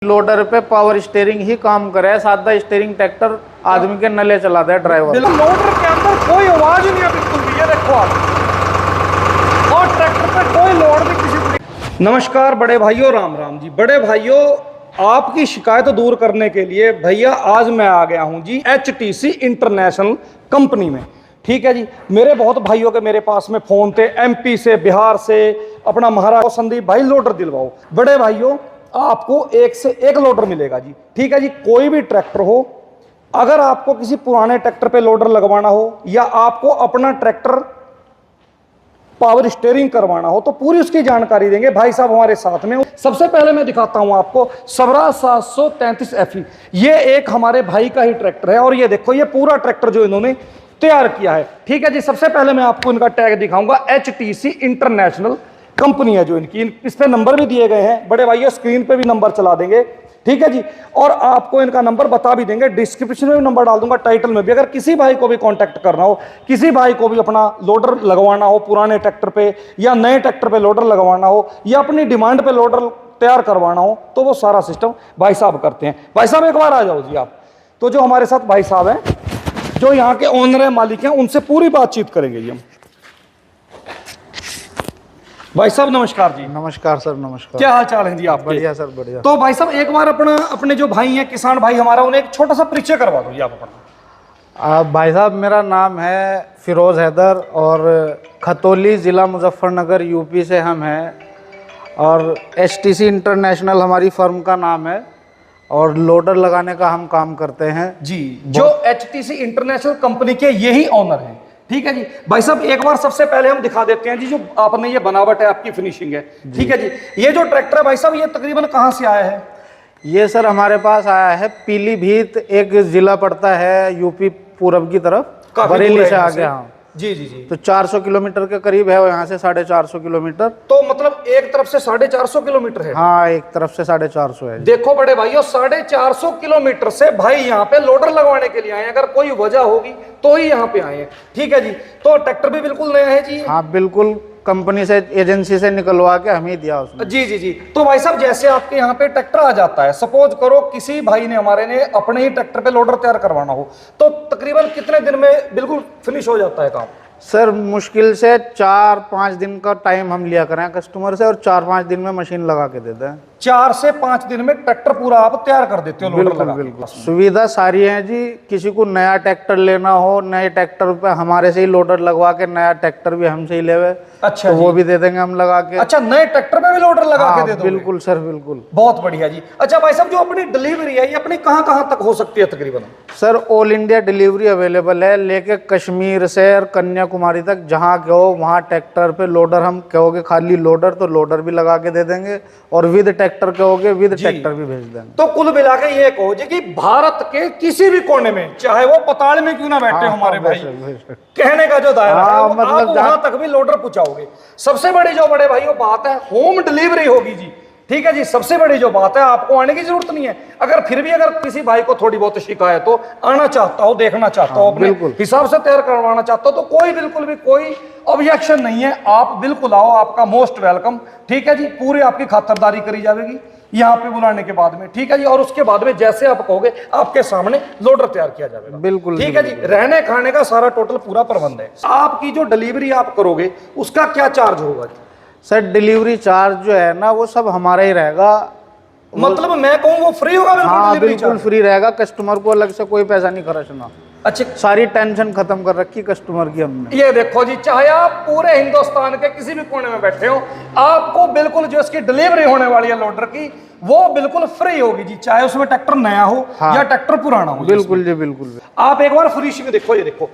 Loader पे power steering ही काम करे, सादा स्टीयरिंग ट्रैक्टर आदमी के नले चलाता है ड्राइवर। लोडर के अंदर कोई आवाज ही नहीं है बिल्कुल भी, ये देखो आप, और ट्रैक्टर पे कोई लोड नहीं किसी। नमस्कार बड़े भाइयों, राम राम जी। बड़े भाइयों, आपकी शिकायत दूर करने के लिए भैया आज मैं आ गया हूं जी HTC इंटरनेशनल कंपनी में। ठीक है जी, मेरे बहुत भाइयों के मेरे पास में फोन थे, MP से, बिहार से, अपना महाराष्ट्र, संदीप भाई लोडर दिलवाओ। बड़े भाइयों, आपको एक से एक लोडर मिलेगा जी। ठीक है जी, कोई भी ट्रैक्टर हो, अगर आपको किसी पुराने ट्रैक्टर पे लोडर लगवाना हो या आपको अपना ट्रैक्टर पावर स्टीयरिंग करवाना हो तो पूरी उसकी जानकारी देंगे भाई साहब हमारे साथ में। सबसे पहले मैं दिखाता हूं आपको स्वराज 733 FE। ये एक हमारे भाई का ही ट्रैक्टर है और ये देखो, ये पूरा ट्रैक्टर जो इन्होंने तैयार किया है। ठीक है जी, सबसे पहले मैं आपको इनका टैग दिखाऊंगा। HTC इंटरनेशनल कंपनी है जो इनकी, इस पे नंबर भी दिए गए हैं। बड़े भाइयों, स्क्रीन पे भी नंबर चला देंगे। ठीक है जी, और आपको इनका नंबर बता भी देंगे, डिस्क्रिप्शन में भी नंबर डाल दूंगा, टाइटल में भी। अगर किसी भाई को भी कांटेक्ट करना हो, किसी भाई को भी अपना लोडर लगवाना हो पुराने ट्रैक्टर पे या नए ट्रैक्टर पे लोडर लगवाना हो या अपनी डिमांड पे लोडर तैयार करवाना हो, तो वो सारा सिस्टम भाई साहब करते हैं। भाई साहब एक बार आ जाओ जी आप। तो जो हमारे साथ भाई साहब हैं, जो यहाँ के ओनर है, मालिक हैं, उनसे पूरी बातचीत करेंगे जी हम। भाई साहब नमस्कार जी। नमस्कार सर, नमस्कार। क्या हाल चाल है जी आप? बढ़िया सर, बढ़िया। तो भाई साहब एक बार अपने जो भाई हैं, किसान भाई हमारा, उन्हें एक छोटा सा परिचय करवा दो जी आप अपना। भाई साहब, मेरा नाम है फिरोज हैदर और खतौली ज़िला मुजफ्फरनगर UP से हम हैं, और HTC इंटरनेशनल हमारी फर्म का नाम है और लोडर लगाने का हम काम करते हैं जी। जो HTC इंटरनेशनल कंपनी के यही ऑनर हैं। ठीक है जी। भाई साहब एक बार सबसे पहले हम दिखा देते हैं जी, जो आपने ये बनावट है, आपकी फिनिशिंग है। ठीक है जी, ये जो ट्रैक्टर है भाई साहब, ये तकरीबन कहाँ से आया है? ये सर हमारे पास आया है पीलीभीत, एक जिला पड़ता है UP पूरब की तरफ, बरेली से आगे। हाँ जी जी जी। तो 400 किलोमीटर के करीब है, यहाँ से 450 किलोमीटर। तो मतलब एक तरफ से 450 किलोमीटर है? हाँ, एक तरफ से 450 है। देखो बड़े भाइयों, 450 किलोमीटर से भाई यहाँ पे लोडर लगवाने के लिए आए हैं। अगर कोई वजह होगी तो ही यहाँ पे आए हैं। ठीक है जी। तो ट्रैक्टर भी बिल्कुल नया है जी? हाँ बिल्कुल, कंपनी से, एजेंसी से निकलवा के हमें दिया उसने। जी जी जी। तो भाई साहब जैसे आपके यहाँ पे ट्रैक्टर आ जाता है, सपोज करो किसी भाई ने हमारे ने अपने ही ट्रैक्टर पे लोडर तैयार करवाना हो, तो तकरीबन कितने दिन में बिल्कुल फिनिश हो जाता है काम? सर मुश्किल से 4-5 दिन का टाइम हम लिया करें कस्टमर से, और 4-5 दिन में मशीन लगा के देते हैं। 4 से 5 दिन में ट्रैक्टर पूरा आप तैयार कर देते हो? बिल्कुल बिल्कुल, सुविधा सारी है जी। किसी को नया ट्रैक्टर लेना हो, नए ट्रैक्टर पे हमारे से ही लोडर लगवा के नया ट्रैक्टर भी हमसे ही लेवे। अच्छा, तो वो भी दे देंगे हम लगा के। अच्छा, नए ट्रैक्टर पे भी लोडर लगा के दे दोगे? बिल्कुल सर, बिल्कुल। बहुत बढ़िया जी। अच्छा भाई साहब, जो अपनी डिलीवरी है, ये अपनी कहाँ कहाँ तक हो सकती है तकरीबन? Sir all India delivery available है, लेके कश्मीर से और कन्याकुमारी तक, जहाँ कहो वहाँ ट्रैक्टर पे लोडर, हम कहोगे खाली लोडर तो लोडर भी लगा के दे देंगे, और विद ट्रैक्टर कहोगे विद ट्रैक्टर भी भेज देंगे। तो कुल मिला के ये कहो जी कि भारत के किसी भी कोने में, चाहे वो पताल में क्यों ना बैठे हमारे भाई, कहने का जो दायरा है, मतलब वहां तक भी लोडर पहुंचाओगे। सबसे बड़ी जो बड़े भाइयों बात है, होम डिलीवरी होगी जी। ठीक है जी, सबसे बड़ी जो बात है, आपको आने की जरूरत नहीं है। अगर फिर भी अगर किसी भाई को थोड़ी बहुत शिकायत हो, आना चाहता हो, देखना चाहता हो, अपने हिसाब से तैयार करवाना चाहता हो, तो कोई बिल्कुल भी कोई ऑब्जेक्शन नहीं है। आप बिल्कुल आओ, आपका मोस्ट वेलकम। ठीक है जी, पूरी आपकी खातिरदारी करी जाएगी यहाँ पे बुलाने के बाद में। ठीक है जी, और उसके बाद में जैसे आप कहोगे आपके सामने लोडर तैयार किया जाएगा। बिल्कुल ठीक है जी। रहने खाने का सारा टोटल पूरा प्रबंध है। आपकी जो डिलीवरी आप करोगे उसका क्या चार्ज होगा जी? सर डिलीवरी चार्ज जो है ना, वो सब हमारा ही रहेगा। मतलब मैं कहूँ वो फ्री होगा? हाँ बिल्कुल फ्री रहेगा, कस्टमर को अलग से कोई पैसा नहीं खर्चना। अच्छा, सारी टेंशन खत्म कर रखी कस्टमर की हमने। ये देखो जी, चाहे आप पूरे हिंदुस्तान के किसी भी कोने में बैठे हो, आपको बिल्कुल जो इसकी डिलीवरी होने वाली है लोडर की, वो बिल्कुल फ्री होगी जी, चाहे उसमें ट्रैक्टर नया हो या ट्रैक्टर पुराना हो। बिल्कुल जी, बिल्कुल। आप एक बार फिनिशिंग देखो, ये देखो,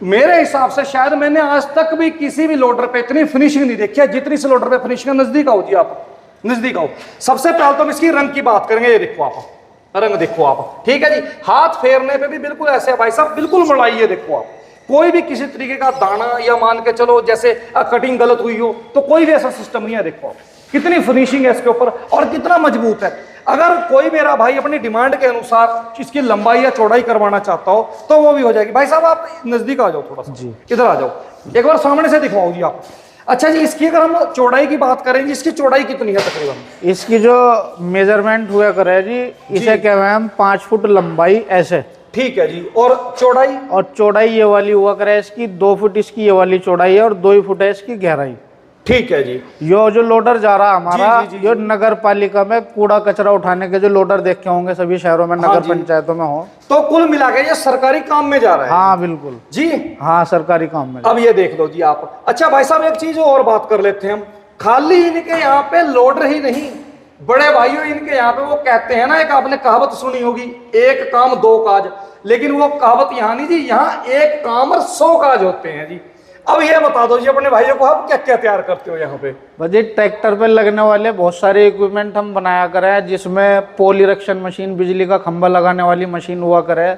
मेरे हिसाब से शायद मैंने आज तक भी किसी भी लोडर पे इतनी फिनिशिंग नहीं देखी है जितनी से लोडर पे फिनिशिंग। नजदीक आओ जी, आप नजदीक आओ। सबसे पहले तो हम इसकी रंग की बात करेंगे। ये देखो आप, रंग देखो आप। ठीक है जी, हाथ फेरने पे भी बिल्कुल ऐसे है भाई साहब, बिल्कुल मड़ाई है। देखो आप, कोई भी किसी तरीके का दाना या मान के चलो जैसे कटिंग गलत हुई हो, तो कोई भी ऐसा सिस्टम नहीं है। देखो आप कितनी फिनिशिंग है इसके ऊपर और कितना मजबूत है। अगर कोई मेरा भाई अपनी डिमांड के अनुसार इसकी लंबाई या चौड़ाई करवाना चाहता हो तो वो भी हो जाएगी। भाई साहब आप नजदीक आ जाओ थोड़ा सा जी, इधर आ जाओ, एक बार सामने से दिखवाओ जी आप। अच्छा जी, इसकी अगर हम चौड़ाई की बात करें, इसकी चौड़ाई कितनी है तकरीबन? इसकी जो मेजरमेंट हुआ करे जी, इसे क्या है हम 5 फुट लंबाई ऐसे। ठीक है जी। और चौड़ाई? और चौड़ाई ये वाली हुआ करे इसकी 2 फुट इसकी ये वाली चौड़ाई है और 2 ही फुट है इसकी गहराई। ठीक है जी। यो जो लोडर जा रहा हमारा, जी, जो नगर पालिका में कूड़ा कचरा उठाने के जो लोडर देखे होंगे सभी शहरों में, नगर पंचायतों में हो, तो कुल मिला के ये सरकारी काम में जा रहा है? हाँ बिल्कुल जी, हाँ सरकारी काम में। अब ये देख लो जी आप। अच्छा भाई साहब, एक चीज और बात कर लेते हैं हम। खाली इनके यहाँ पे लोडर ही नहीं, बड़े भाइयों इनके यहाँ पे वो कहते हैं ना, एक आपने कहावत सुनी होगी, एक काम दो काज। लेकिन वो कहावत यहाँ नहीं जी, यहाँ एक काम और 100 काज होते हैं जी। अब ये बता दो जी अपने भाइयों को, आप क्या क्या तैयार करते हो यहाँ पे? बजे ट्रैक्टर पे लगने वाले बहुत सारे इक्विपमेंट हम बनाया करे हैं, जिसमें पोल इरेक्शन मशीन, बिजली का खंभा लगाने वाली मशीन हुआ करे,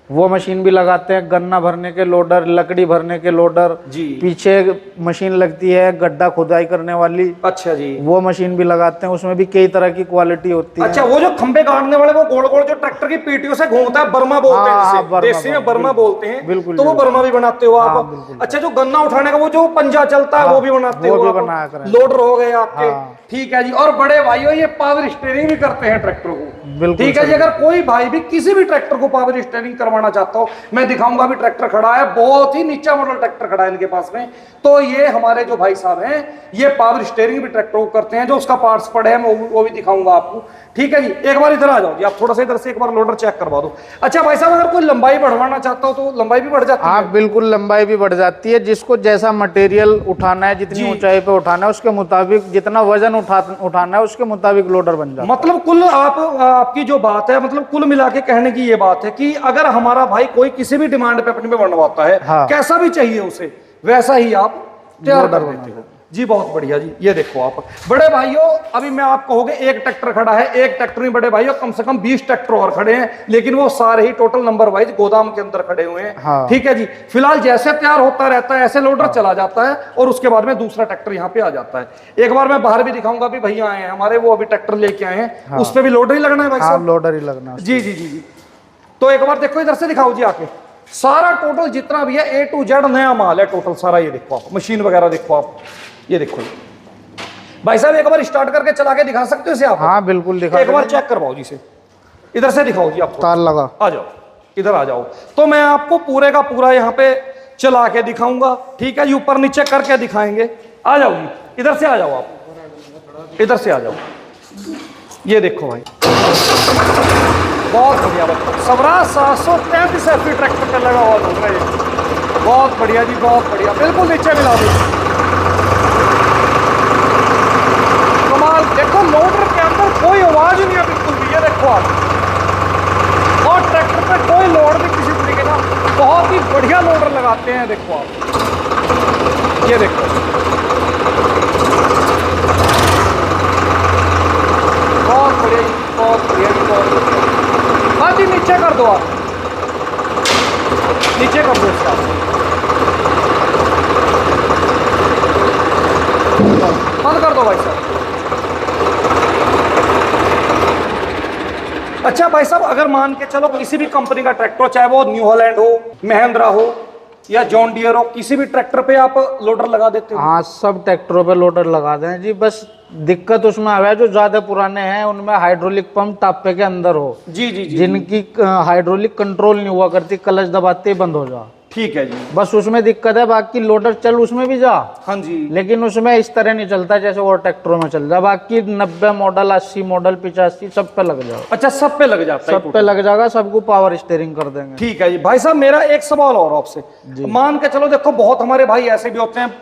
वो मशीन भी लगाते हैं। गन्ना भरने के लोडर, लकड़ी भरने के लोडर जी, पीछे मशीन लगती है गड्ढा खुदाई करने वाली, अच्छा जी, वो मशीन भी लगाते हैं। उसमें भी कई तरह की क्वालिटी होती है। अच्छा, वो जो खंबे गाड़ने वाले, वो गोल गोल जो ट्रैक्टर की पीटियों से घूमता है, बर्मा बोलते हैं हाँ, जिसे, देसी में बर्मा बोलते हैं। बिल्कुल, तो वो बर्मा भी बनाते हो आप? बिल्कुल। अच्छा, जो गन्ना उठाने का वो जो पंजा चलता है, वो भी बनाते हो आप? लोडर हो गए आपके। ठीक है जी। और बड़े भाइयों, ये पावर स्टीयरिंग भी करते हैं ट्रैक्टर को? बिल्कुल। ठीक है जी। अगर कोई भाई भी किसी भी ट्रैक्टर को पावर स्टीयरिंग करवाना चाहता हो, मैं दिखाऊंगा भी ट्रैक्टर खड़ा है, बहुत ही नीचा मॉडल ट्रैक्टर खड़ा है इनके पास में। तो ये हमारे जो भाई साहब हैं, ये पावर स्टीयरिंग भी ट्रैक्टर को करते हैं। जो उसका पार्ट्स पड़े हैं वो भी दिखाऊंगा आपको। ठीक है जी। एक बार इधर आ जाओ जी, आप थोड़ा सा इधर से एक बार लोडर चेक करवा दो। अच्छा भाई साहब, अगर कोई लंबाई बढ़वाना चाहता हो तो लंबाई भी बढ़ जाती है? हाँ बिल्कुल, लंबाई भी बढ़ जाती है। जिसको जैसा मटेरियल उठाना है, जितनी ऊंचाई पे उठाना है, उसके मुताबिक, जितना वजन उठाना है उसके मुताबिक लोडर बन जाता है। मतलब कुल आपकी जो बात है, मतलब कुल मिला के कहने की ये बात है कि अगर हमारा भाई कोई किसी भी डिमांड पे अपने पे बनवाता है, हाँ, कैसा भी चाहिए उसे, वैसा ही आप तैयार कर देते हो जी। बहुत बढ़िया जी। ये देखो आप बड़े भाइयों, अभी मैं आप कहोगे एक ट्रैक्टर खड़ा है, एक ट्रैक्टर नहीं बड़े भाइयों, कम से कम 20 ट्रैक्टर और खड़े हैं, लेकिन वो सारे ही टोटल नंबर वाइज गोदाम के अंदर खड़े हुए हैं। हाँ। ठीक है जी। फिलहाल जैसे तैयार होता रहता है, ऐसे लोडर चला जाता है और उसके बाद में दूसरा ट्रैक्टर यहाँ पे आ जाता है। एक बार मैं बाहर भी दिखाऊंगा, भी भैया आए हैं हमारे, वो अभी ट्रैक्टर लेके आए हैं। हाँ। उस पर भी लोडर ही लगना है भाई साहब? लोडर ही लगना। जी जी जी जी। तो एक बार देखो, इधर से दिखाओ जी आके, सारा टोटल जितना भी है A to Z नया माल है टोटल सारा। ये देखो आप, मशीन वगैरह देखो आप, ये देखो भाई साहब, एक बार स्टार्ट करके चला के दिखा सकते हो इसे आप? हाँ बिल्कुल दिखा। एक बार चेक करवाओ जी इसे, इधर से दिखाओ जी आप। तार लगा, आ जाओ, इधर आ जाओ। तो मैं आपको पूरे का पूरा यहाँ पे चला के दिखाऊंगा। ठीक है जी। ऊपर नीचे करके दिखाएंगे। आ जाओ जी, इधर से आ जाओ आप, इधर से आ जाओ। ये देखो भाई, बहुत बढ़िया बच्चा, स्वराज 733 FE ट्रैक्टर का लगा हुआ होगा ये। बहुत बढ़िया जी, बहुत बढ़िया। बिल्कुल नीचे मिला दो। कमाल। देखो लोडर के अंदर कोई आवाज ही नहीं है बिल्कुल भी। ये देखो आप, और ट्रैक्टर पे कोई लोड नहीं किसी तरीके का। बहुत ही बढ़िया लोडर लगाते हैं। देखो आप, ये देखो, बहुत बढ़िया जी, बहुत बढ़िया जी, बहुत बढ़िया। हाँ जी, नीचे कर दो आप, नीचे कर दो इसका, बंद कर दो भाई साहब। अच्छा भाई साहब, अगर मान के चलो किसी भी कंपनी का ट्रैक्टर, चाहे वो न्यू हॉलैंड हो, महिंद्रा हो या जॉन डियर हो, किसी भी ट्रैक्टर पे आप लोडर लगा देते हो? हाँ, सब ट्रैक्टरों पे लोडर लगा दें जी। बस दिक्कत उसमें आ है जो ज्यादा पुराने हैं उनमें हाइड्रोलिक पंप टापे के अंदर हो, जी जी जी, जिनकी हाइड्रोलिक कंट्रोल नहीं हुआ करती, क्लच दबाते ही बंद हो जा। ठीक है जी। बस उसमें दिक्कत है। बाकी लोडर चल उसमें भी जा, हाँ जी, लेकिन उसमें इस तरह नहीं चलता जैसे और ट्रैक्टरों में चल जा। बाकी 90 मॉडल, 80 मॉडल, 85 सब पे लग जाओ। अच्छा, सब पे लग जाता है? सब पे लग जाएगा, सबको पावर स्टीयरिंग कर देंगे। ठीक है जी। भाई साहब, मेरा एक सवाल और आपसे, मान के चलो, देखो बहुत हमारे भाई ऐसे भी होते हैं,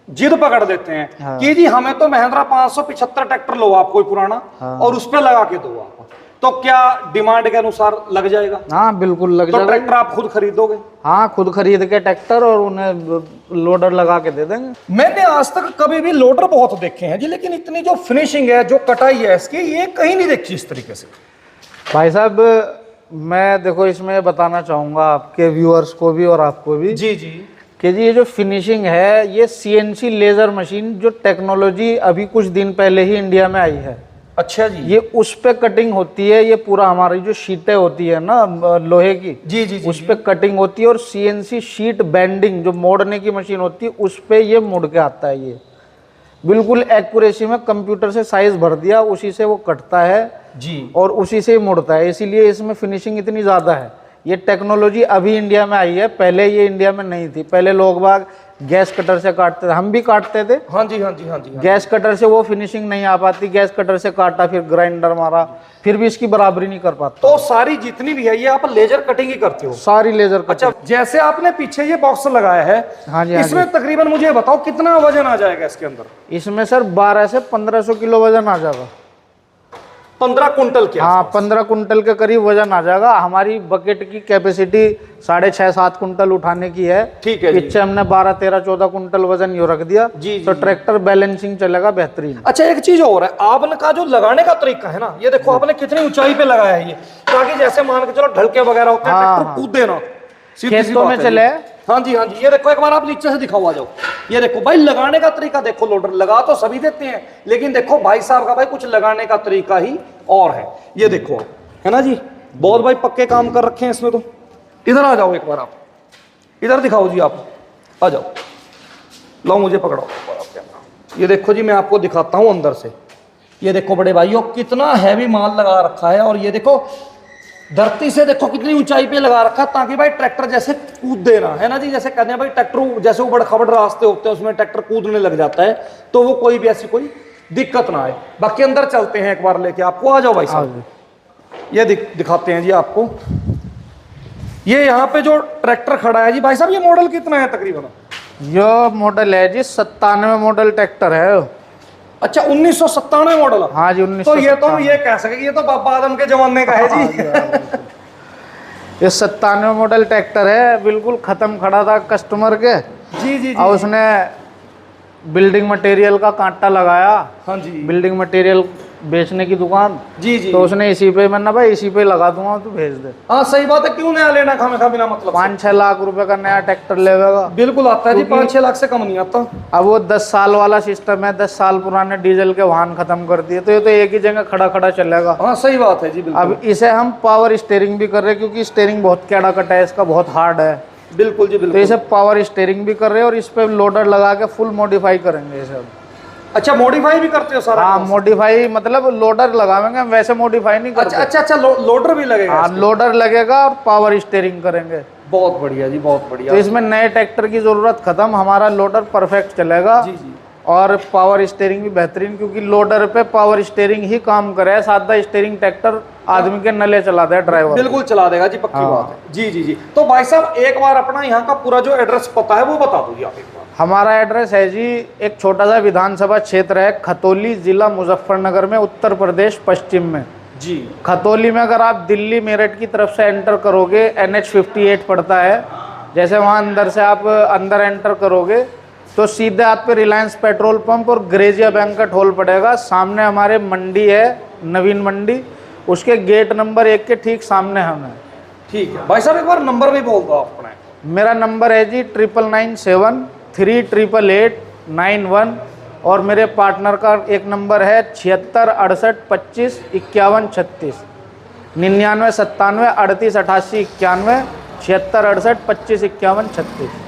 जिद पकड़ देते हैं कि जी हमें तो महिंद्रा 575 ट्रैक्टर लो आप कोई पुराना, और उस पे लगा के दो आप, तो क्या डिमांड के अनुसार लग जाएगा? हाँ बिल्कुल लग तो जाएगा। ट्रैक्टर आप खुद खरीदोगे? हाँ, खुद खरीद के ट्रैक्टर और उन्हें लोडर लगा के दे देंगे। मैंने आज तक कभी भी लोडर बहुत देखे हैं जी, लेकिन इतनी जो फिनिशिंग है, जो कटाई है इसकी, ये कहीं नहीं देखी इस तरीके से। भाई साहब, मैं देखो इसमें बताना चाहूंगा आपके व्यूअर्स को भी और आपको भी जी जी, कि जी ये जो फिनिशिंग है, ये CNC लेजर मशीन, जो टेक्नोलॉजी अभी कुछ दिन पहले ही इंडिया में आई है, अच्छा जी। ये उस पे कटिंग होती है, ये पूरा हमारी जो शीटें होती है ना लोहे की, जी जी जी उस पे कटिंग होती है। और सीएनसी शीट बेंडिंग जो मोड़ने की मशीन होती है, उस पे ये मुड़ के आता है। ये बिल्कुल एक्यूरेसी में कंप्यूटर से साइज भर दिया, उसी से वो कटता है जी। और उसी से ही मुड़ता है, इसीलिए इसमें फिनिशिंग इतनी ज़्यादा है। ये टेक्नोलॉजी अभी इंडिया में आई है, पहले ये इंडिया में नहीं थी। पहले लोग बाग गैस कटर से काटते थे, हम भी काटते थे। हाँ जी हाँ जी हाँ जी। गैस कटर से वो फिनिशिंग नहीं आ पाती, गैस कटर से काटा, फिर ग्राइंडर मारा, फिर भी इसकी बराबरी नहीं कर पाता। तो सारी जितनी भी है ये आप लेजर कटिंग ही करते हो? सारी लेजर कट। अच्छा, जैसे आपने पीछे ये बॉक्स लगाया है, हाँ जी, हाँ इसमें जी। तकरीबन मुझे बताओ कितना वजन आ जाएगा इसके अंदर? इसमें सर 12 से 1500 किलो वजन आ जाएगा। 15 कुंटल के हाँ, आसपास। 15 कुंटल के करीब वजन आ जाएगा। हमारी बकेट की कैपेसिटी 6.5-7 कुंटल उठाने की है। ठीक है जी। पीछे हमने 12, 13, 14 कुंटल वजन यूँ रख दिया, जी, तो जी। ट्रैक्टर बैलेंसिंग चलेगा बेहतरीन। अच्छा, एक चीज और है, आपने का जो लगाने का तरीका है ना, ये देखो आपने कितनी ऊंचाई पे लगाया है ये, ताकि जैसे मान के चलो ढलके वगैरह होते हैं, हाँ, ट्रैक्टर हाँ। कूदे ना, सीधी सी खेतों बात में है चले। जी। हाँ जी हाँ जी। ये देखो एक बार आप नीचे से दिखाओ, आ जाओ। ये देखो भाई, लगाने का तरीका देखो, लोडर लगा तो सभी देते हैं, लेकिन देखो भाई साहब का भाई कुछ लगाने का तरीका ही और है। ये देखो आप, है ना जी, बहुत भाई पक्के काम कर रखे हैं इसमें। तो इधर आ जाओ एक बार, आप इधर दिखाओ जी, आप आ जाओ, लो मुझे पकड़ाओ एक बार आप कैमरा। ये देखो जी, मैं आपको दिखाता हूं अंदर से। ये देखो बड़े भाइयों, कितना हैवी माल लगा रखा है। और ये देखो धरती से देखो कितनी ऊंचाई पे लगा रखा है, ताकि भाई ट्रैक्टर जैसे कूद देना, है ना जी। जैसे कहते हैं भाई ट्रैक्टर जैसे उबड़ खबड़ रास्ते होते हैं, उसमें ट्रैक्टर कूदने लग जाता है, तो वो कोई भी ऐसी कोई दिक्कत ना आए। बाकी अंदर चलते हैं एक बार लेके आपको, आ जाओ भाई साहब। ये दिखाते हैं जी आपको। ये यहाँ पे जो ट्रैक्टर खड़ा है जी भाई साहब, ये मॉडल कितना है तकरीबन? ये मॉडल है जी 97 मॉडल ट्रैक्टर है। अच्छा, 1997 मॉडल? हाँ जी, 1997। तो ये तो हम ये कह सके, ये तो बाबा आदम के जमाने का है जी। ये 97 मॉडल ट्रैक्टर है, बिल्कुल खत्म खड़ा था कस्टमर के। जी जी और उसने बिल्डिंग मटेरियल का कांटा लगाया। हाँ जी। बिल्डिंग मटेरियल बेचने की दुकान। जी जी। तो उसने इसी पे, मैंने भाई इसी पे लगा दूंगा, तू भेज दे। हाँ सही बात है, क्यों नया लेना खामे खा बिना मतलब? 5-6 लाख रुपए का नया ट्रैक्टर लेगा। बिल्कुल आता है जी, 5-6 लाख से कम नहीं आता। अब वो 10 साल वाला सिस्टम है, 10 साल पुराने डीजल के वाहन खत्म कर दिए, तो ये तो एक ही जगह खड़ा खड़ा चलेगा। हाँ सही बात है जी, बिल्कुल। अब इसे हम पावर स्टीयरिंग भी कर रहे हैं, क्योंकि स्टीयरिंग बहुत कैड़ा कटा है इसका, बहुत हार्ड है। बिल्कुल जी, तो बिल्कुल। इसे पावर स्टीयरिंग भी कर रहे हैं, और इस पे लोडर लगा के फुल मॉडिफाई करेंगे इसे। अच्छा, मॉडिफाई भी करते हो सारा? हाँ, मॉडिफाई मतलब लोडर लगाएंगे हम, वैसे मॉडिफाई नहीं करते। अच्छा अच्छा, लोडर भी लगेगा? हाँ, लोडर लगेगा और पावर स्टीयरिंग करेंगे। बहुत बढ़िया जी, बहुत बढ़िया। तो इसमें नए ट्रैक्टर की जरूरत खत्म, हमारा लोडर परफेक्ट चलेगा। जी जी। और पावर स्टीयरिंग भी बेहतरीन, क्योंकि लोडर पे पावर स्टीयरिंग ही काम करे। सादा स्टीयरिंग ट्रैक्टर आदमी के नले चला दे ड्राइवर। बिल्कुल चला देगा जी, पक्की बात है। जी जी जी। तो भाई साहब एक बार अपना यहाँ का पूरा जो एड्रेस पता है वो बता दो जी आप एक बार। हमारा एड्रेस है जी, एक छोटा सा विधानसभा क्षेत्र है, खतौली, जिला मुजफ्फरनगर में, उत्तर प्रदेश, पश्चिम में जी। खतौली में अगर आप दिल्ली मेरठ की तरफ से एंटर करोगे, NH 58 पड़ता है, जैसे वहाँ अंदर से आप अंदर एंटर करोगे तो सीधे आप पे रिलायंस पेट्रोल पंप और ग्रेजिया बैंक का टोल पड़ेगा। सामने हमारे मंडी है, नवीन मंडी, उसके गेट नंबर 1 के ठीक सामने हम हैं। ठीक है भाई साहब, एक बार नंबर भी बोल दो अपना। मेरा नंबर है जी 9997 388 91, और मेरे पार्टनर का एक नंबर है 76 68 25 51 36, 99 97 38 88 91, 76 68 25 51 36।